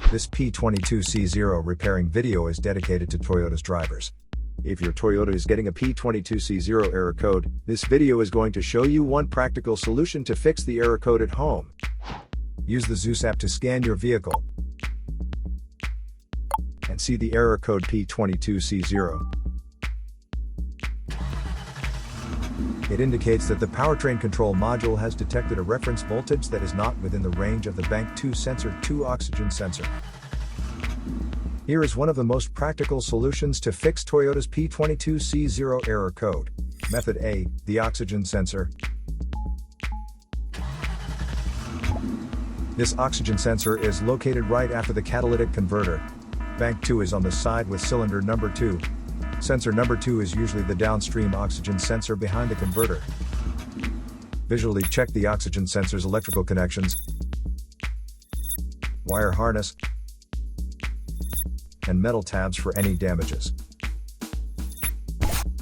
This P22C0 repairing video is dedicated to Toyota's drivers. If your Toyota is getting a P22C0 error code, this video is going to show you one practical solution to fix the error code at home. Use the Zeus app to scan your vehicle and see the error code P22C0. It indicates that the powertrain control module has detected a reference voltage that is not within the range of the Bank 2 sensor 2 oxygen sensor. Here is one of the most practical solutions to fix Toyota's P22C0 error code. Method A, the oxygen sensor. This oxygen sensor is located right after the catalytic converter. Bank 2 is on the side with cylinder number 2. Sensor number 2 is usually the downstream oxygen sensor behind the converter. Visually check the oxygen sensor's electrical connections, wire harness, and metal tabs for any damages.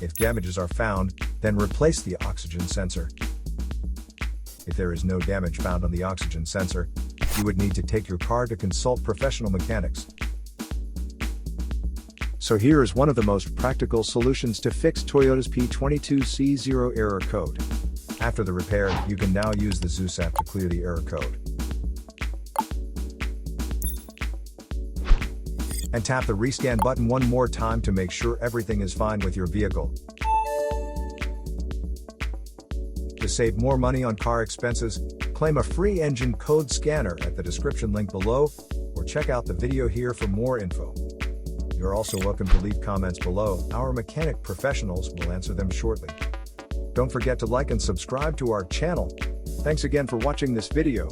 If damages are found, then replace the oxygen sensor. If there is no damage found on the oxygen sensor, you would need to take your car to consult professional mechanics. So here is one of the most practical solutions to fix Toyota's P22C0 error code. After the repair, you can now use the Zeus app to clear the error code. And tap the rescan button one more time to make sure everything is fine with your vehicle. To save more money on car expenses, claim a free engine code scanner at the description link below, or check out the video here for more info. You're also welcome to leave comments below. Our mechanic professionals will answer them shortly. Don't forget to like and subscribe to our channel. Thanks again for watching this video.